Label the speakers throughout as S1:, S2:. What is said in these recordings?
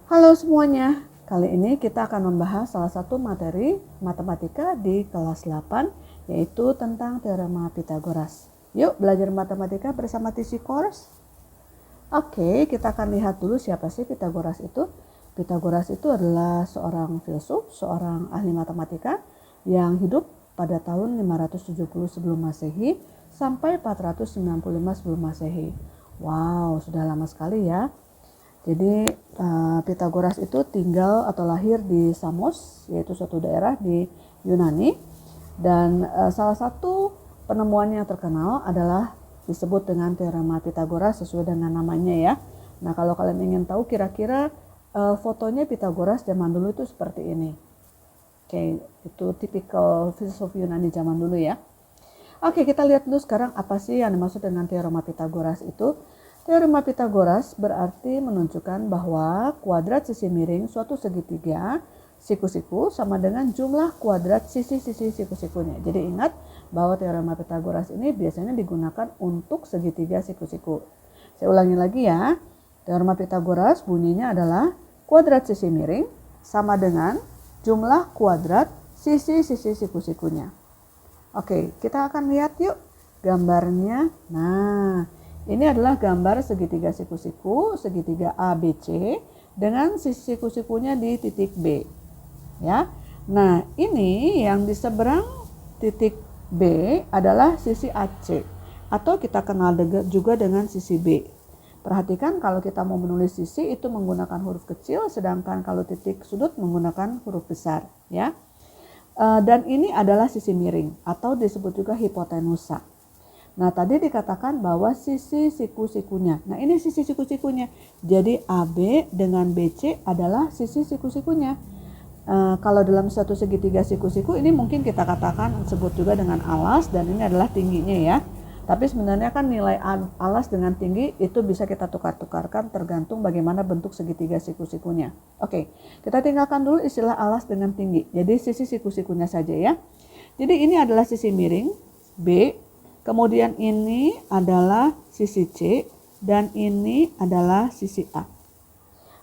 S1: Halo semuanya, kali ini kita akan membahas salah satu materi matematika di kelas 8 yaitu tentang teorema Pythagoras. Yuk belajar matematika bersama TC Course. Oke, kita akan lihat dulu siapa sih Pythagoras itu. Pythagoras itu adalah seorang filsuf, seorang ahli matematika yang hidup pada tahun 570 sebelum Masehi sampai 495 sebelum Masehi. Wow, sudah lama sekali ya. Jadi Pythagoras itu tinggal atau lahir di Samos, yaitu suatu daerah di Yunani. Dan salah satu penemuan yang terkenal adalah disebut dengan teorema Pythagoras sesuai dengan namanya ya. Nah kalau kalian ingin tahu kira-kira fotonya Pythagoras zaman dulu itu seperti ini. Oke, itu tipikal filsuf Yunani zaman dulu ya. Oke, kita lihat dulu sekarang apa sih yang dimaksud dengan teorema Pythagoras itu. Teorema Pythagoras berarti menunjukkan bahwa kuadrat sisi miring suatu segitiga siku-siku sama dengan jumlah kuadrat sisi-sisi siku-sikunya. Jadi ingat bahwa teorema Pythagoras ini biasanya digunakan untuk segitiga siku-siku. Saya ulangi lagi ya. Teorema Pythagoras bunyinya adalah kuadrat sisi miring sama dengan jumlah kuadrat sisi-sisi siku-sikunya. Oke, kita akan lihat yuk gambarnya. Nah, ini adalah gambar segitiga siku-siku, segitiga ABC dengan sisi siku-sikunya di titik B. Ya. Nah, ini yang di seberang titik B adalah sisi AC atau kita kenal juga dengan sisi B. Perhatikan kalau kita mau menulis sisi itu menggunakan huruf kecil, sedangkan kalau titik sudut menggunakan huruf besar, ya. Dan ini adalah sisi miring atau disebut juga hipotenusa. Nah tadi dikatakan bahwa sisi siku-sikunya. Nah ini sisi siku-sikunya. Jadi AB dengan BC adalah sisi siku-sikunya. Kalau dalam satu segitiga siku-siku ini mungkin kita katakan sebut juga dengan alas dan ini adalah tingginya ya. Tapi sebenarnya kan nilai alas dengan tinggi itu bisa kita tukar-tukarkan tergantung bagaimana bentuk segitiga siku-sikunya. Oke, kita tinggalkan dulu istilah alas dengan tinggi. Jadi sisi siku-sikunya saja ya. Jadi ini adalah sisi miring B. Kemudian ini adalah sisi C dan ini adalah sisi A.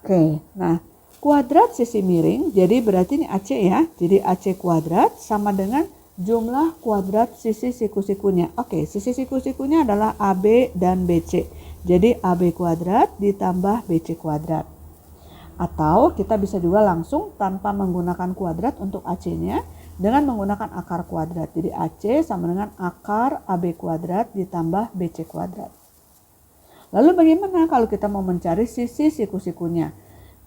S1: Oke, nah kuadrat sisi miring jadi berarti ini AC ya. Jadi AC kuadrat sama dengan jumlah kuadrat sisi siku-sikunya. Oke, sisi siku-sikunya adalah AB dan BC. Jadi AB kuadrat ditambah BC kuadrat. Atau kita bisa juga langsung tanpa menggunakan kuadrat untuk AC-nya. Dengan menggunakan akar kuadrat. Jadi AC sama dengan akar AB kuadrat ditambah BC kuadrat. Lalu bagaimana kalau kita mau mencari sisi siku-sikunya?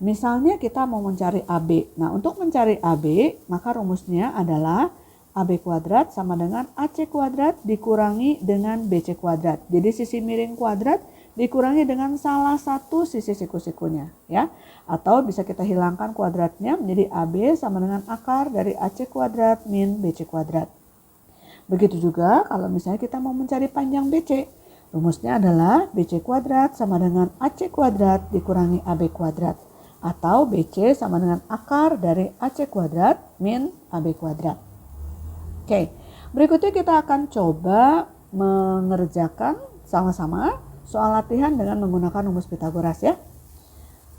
S1: Misalnya kita mau mencari AB. Nah untuk mencari AB maka rumusnya adalah AB kuadrat sama dengan AC kuadrat dikurangi dengan BC kuadrat. Jadi sisi miring kuadrat dikurangi dengan salah satu sisi siku-sikunya ya. Atau bisa kita hilangkan kuadratnya menjadi AB sama dengan akar dari AC kuadrat min BC kuadrat. Begitu juga kalau misalnya kita mau mencari panjang BC. Rumusnya adalah BC kuadrat sama dengan AC kuadrat dikurangi AB kuadrat. Atau BC sama dengan akar dari AC kuadrat min AB kuadrat. Oke, berikutnya kita akan coba mengerjakan sama-sama soal latihan dengan menggunakan rumus Pythagoras ya.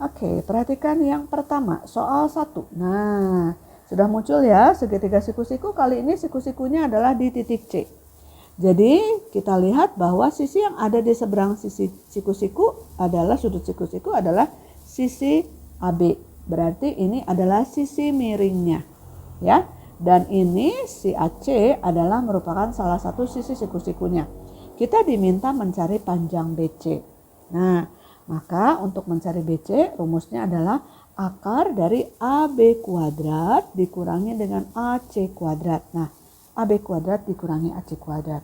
S1: Oke, perhatikan yang pertama, soal 1. Nah, sudah muncul ya segitiga siku-siku, kali ini siku-sikunya adalah di titik C. Jadi, kita lihat bahwa sisi yang ada di seberang sisi siku-siku adalah sudut siku-siku adalah sisi AB. Berarti ini adalah sisi miringnya. Ya. Dan ini si AC adalah merupakan salah satu sisi siku-sikunya. Kita diminta mencari panjang BC. Nah, maka untuk mencari BC rumusnya adalah akar dari AB kuadrat dikurangi dengan AC kuadrat. Nah, AB kuadrat dikurangi AC kuadrat.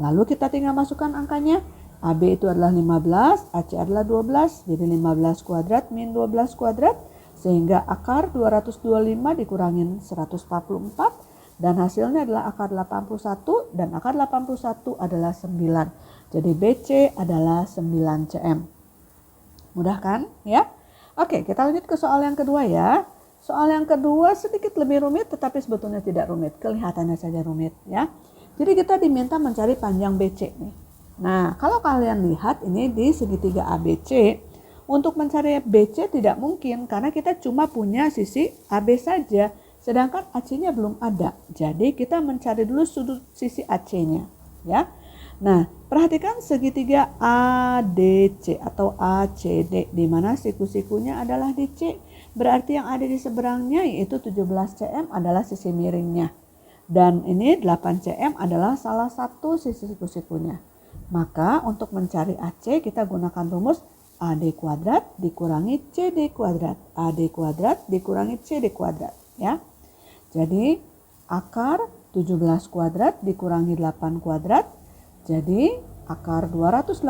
S1: Lalu kita tinggal masukkan angkanya. AB itu adalah 15, AC adalah 12. Jadi 15 kuadrat min 12 kuadrat. Sehingga akar 225 dikurangin 144. Dan hasilnya adalah akar 81 dan akar 81 adalah 9. Jadi BC adalah 9 cm. Mudah kan ya? Oke, kita lanjut ke soal yang kedua ya. Soal yang kedua sedikit lebih rumit tetapi sebetulnya tidak rumit. Kelihatannya saja rumit ya. Jadi kita diminta mencari panjang BC nih. Nah, kalau kalian lihat ini di segitiga ABC Untuk mencari BC tidak mungkin karena kita cuma punya sisi AB saja. Sedangkan AC-nya belum ada. Jadi kita mencari dulu sudut sisi AC-nya, ya. Nah, perhatikan segitiga ADC atau ACD di mana siku-sikunya adalah di C. Berarti yang ada di seberangnya yaitu 17 cm adalah sisi miringnya. Dan ini 8 cm adalah salah satu sisi siku-sikunya. Maka untuk mencari AC kita gunakan rumus AD kuadrat dikurangi CD kuadrat. AD kuadrat dikurangi CD kuadrat, ya. Jadi akar 17 kuadrat dikurangi 8 kuadrat. Jadi akar 289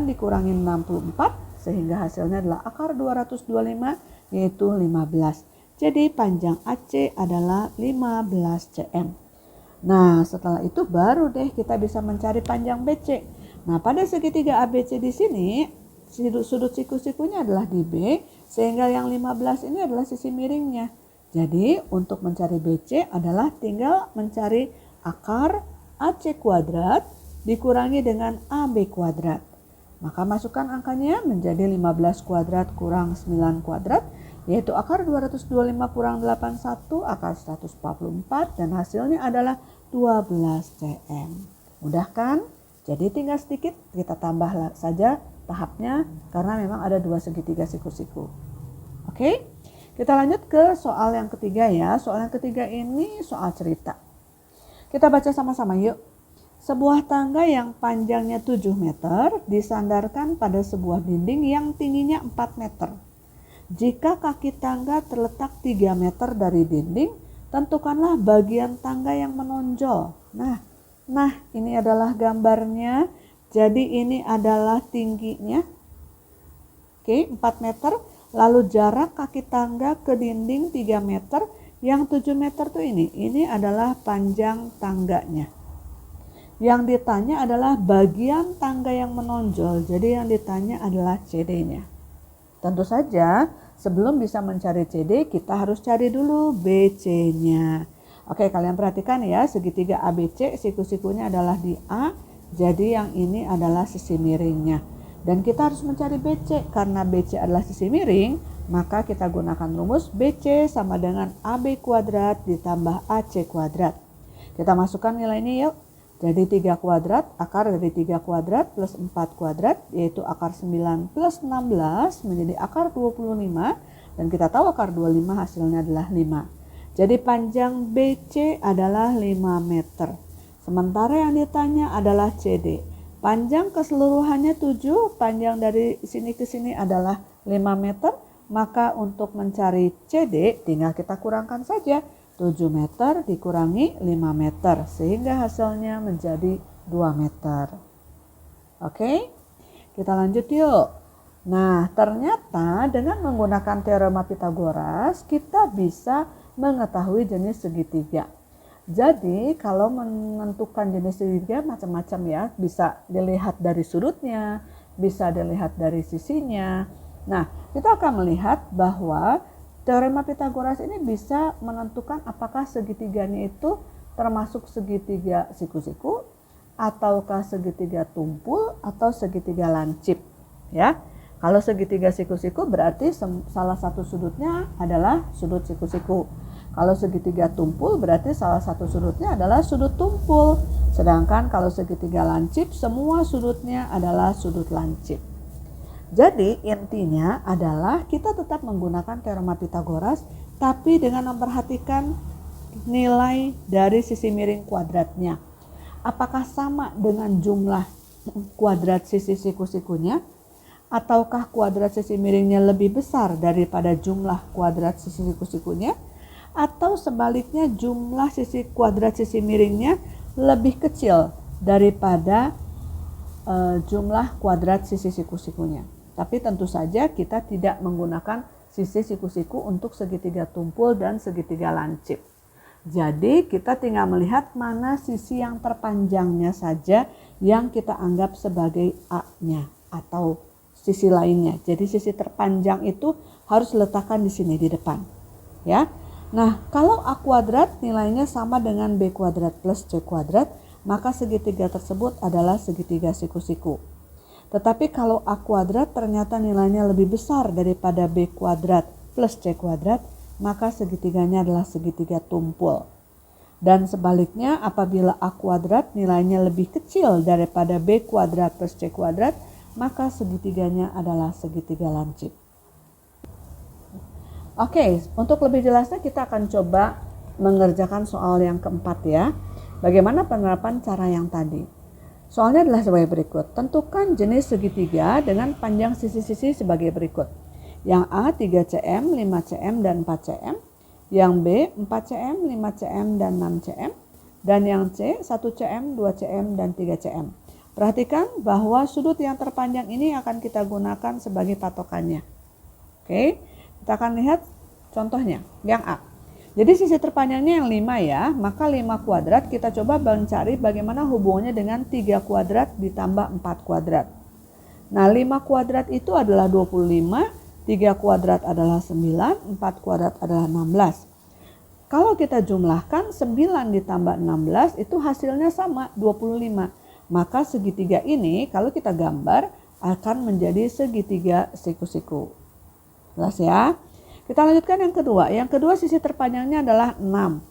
S1: dikurangi 64 sehingga hasilnya adalah akar 225 yaitu 15. Jadi panjang AC adalah 15 cm. Nah setelah itu baru deh kita bisa mencari panjang BC. Nah pada segitiga ABC di sini sudut siku-sikunya adalah di B sehingga yang 15 ini adalah sisi miringnya. Jadi untuk mencari BC adalah tinggal mencari akar AC kuadrat dikurangi dengan AB kuadrat. Maka masukkan angkanya menjadi 15 kuadrat kurang 9 kuadrat yaitu akar 225 kurang 81 akar 144 dan hasilnya adalah 12 cm. Mudah kan? Jadi tinggal sedikit kita tambah saja tahapnya karena memang ada dua segitiga siku-siku. Oke? Kita lanjut ke soal yang ketiga ya. Soal yang ketiga ini soal cerita. Kita baca sama-sama yuk. Sebuah tangga yang panjangnya 7 meter disandarkan pada sebuah dinding yang tingginya 4 meter. Jika kaki tangga terletak 3 meter dari dinding, tentukanlah bagian tangga yang menonjol. Nah ini adalah gambarnya. Jadi ini adalah tingginya. Oke, 4 meter. Lalu jarak kaki tangga ke dinding 3 meter, yang 7 meter tuh ini adalah panjang tangganya. Yang ditanya adalah bagian tangga yang menonjol, jadi yang ditanya adalah CD-nya. Tentu saja sebelum bisa mencari CD kita harus cari dulu BC-nya. Oke, kalian perhatikan ya, segitiga ABC siku-sikunya adalah di A, jadi yang ini adalah sisi miringnya. Dan kita harus mencari BC, karena BC adalah sisi miring, maka kita gunakan rumus BC sama dengan AB kuadrat ditambah AC kuadrat. Kita masukkan nilainya yuk. Jadi 3 kuadrat, akar dari 3 kuadrat plus 4 kuadrat, yaitu akar 9 plus 16 menjadi akar 25. Dan kita tahu akar 25 hasilnya adalah 5. Jadi panjang BC adalah 5 meter. Sementara yang ditanya adalah CD. Panjang keseluruhannya 7, panjang dari sini ke sini adalah 5 meter. Maka untuk mencari CD tinggal kita kurangkan saja. 7 meter dikurangi 5 meter. Sehingga hasilnya menjadi 2 meter. Oke, kita lanjut yuk. Nah ternyata dengan menggunakan teorema Pythagoras kita bisa mengetahui jenis segitiga. Jadi kalau menentukan jenis segitiga macam-macam ya, bisa dilihat dari sudutnya, bisa dilihat dari sisinya. Nah, kita akan melihat bahwa teorema Pythagoras ini bisa menentukan apakah segitiganya itu termasuk segitiga siku-siku, ataukah segitiga tumpul, atau segitiga lancip. Ya, kalau segitiga siku-siku berarti salah satu sudutnya adalah sudut siku-siku. Kalau segitiga tumpul berarti salah satu sudutnya adalah sudut tumpul. Sedangkan kalau segitiga lancip semua sudutnya adalah sudut lancip. Jadi intinya adalah kita tetap menggunakan teorema Pythagoras tapi dengan memperhatikan nilai dari sisi miring kuadratnya. Apakah sama dengan jumlah kuadrat sisi siku-sikunya? Ataukah kuadrat sisi miringnya lebih besar daripada jumlah kuadrat sisi siku-sikunya? Atau sebaliknya jumlah sisi kuadrat sisi miringnya lebih kecil daripada jumlah kuadrat sisi siku-sikunya. Tapi tentu saja kita tidak menggunakan sisi siku-siku untuk segitiga tumpul dan segitiga lancip. Jadi kita tinggal melihat mana sisi yang terpanjangnya saja yang kita anggap sebagai A-nya atau sisi lainnya. Jadi sisi terpanjang itu harus letakkan di sini di depan. Ya. Nah, kalau A kuadrat nilainya sama dengan B kuadrat plus C kuadrat, maka segitiga tersebut adalah segitiga siku-siku. Tetapi kalau A kuadrat ternyata nilainya lebih besar daripada B kuadrat plus C kuadrat, maka segitiganya adalah segitiga tumpul. Dan sebaliknya apabila A kuadrat nilainya lebih kecil daripada B kuadrat plus C kuadrat, maka segitiganya adalah segitiga lancip. Oke, untuk lebih jelasnya kita akan coba mengerjakan soal yang keempat ya. Bagaimana penerapan cara yang tadi? Soalnya adalah sebagai berikut. Tentukan jenis segitiga dengan panjang sisi-sisi sebagai berikut. Yang A 3 cm, 5 cm, dan 4 cm. Yang B 4 cm, 5 cm, dan 6 cm. Dan yang C 1 cm, 2 cm, dan 3 cm. Perhatikan bahwa sudut yang terpanjang ini akan kita gunakan sebagai patokannya. Oke, kita akan lihat contohnya yang A. Jadi sisi terpanjangnya yang 5 ya, maka 5 kuadrat kita coba mencari bagaimana hubungannya dengan 3 kuadrat ditambah 4 kuadrat. Nah 5 kuadrat itu adalah 25, 3 kuadrat adalah 9, 4 kuadrat adalah 16. Kalau kita jumlahkan 9 ditambah 16 itu hasilnya sama 25. Maka segitiga ini kalau kita gambar akan menjadi segitiga siku-siku. Jelas ya? Kita lanjutkan yang kedua. Yang kedua sisi terpanjangnya adalah 6.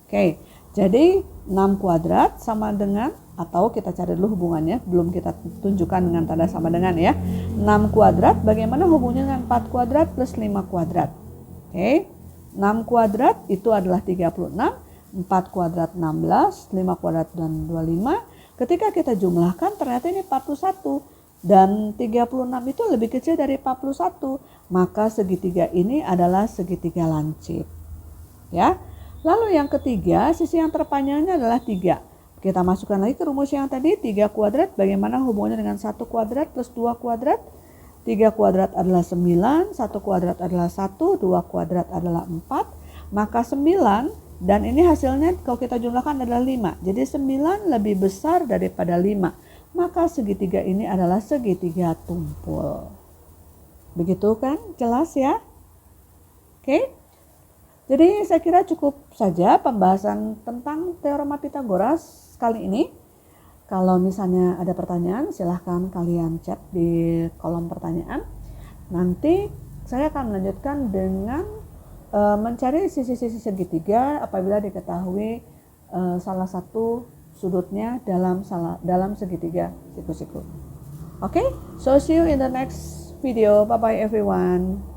S1: Oke, jadi 6 kuadrat sama dengan, atau kita cari dulu hubungannya, belum kita tunjukkan dengan tanda sama dengan ya. 6 kuadrat bagaimana hubungannya dengan 4 kuadrat plus 5 kuadrat. Oke, 6 kuadrat itu adalah 36, 4 kuadrat 16, 5 kuadrat dan 25. Ketika kita jumlahkan ternyata ini 41 dan 36 itu lebih kecil dari 41. Maka segitiga ini adalah segitiga lancip. Ya. Lalu yang ketiga, sisi yang terpanjangnya adalah 3. Kita masukkan lagi ke rumus yang tadi, 3 kuadrat bagaimana hubungannya dengan 1 kuadrat plus 2 kuadrat. 3 kuadrat adalah 9, 1 kuadrat adalah 1, 2 kuadrat adalah 4. Maka 9 dan ini hasilnya kalau kita jumlahkan adalah 5. Jadi 9 lebih besar daripada 5. Maka segitiga ini adalah segitiga tumpul. Begitu kan? Jelas ya? Oke. Jadi saya kira cukup saja pembahasan tentang teorema Pythagoras kali ini. Kalau misalnya ada pertanyaan silahkan kalian chat di kolom pertanyaan. Nanti saya akan melanjutkan dengan mencari sisi-sisi segitiga apabila diketahui salah satu sudutnya dalam segitiga siku-siku. Okay, so see you in the next video. Bye bye everyone.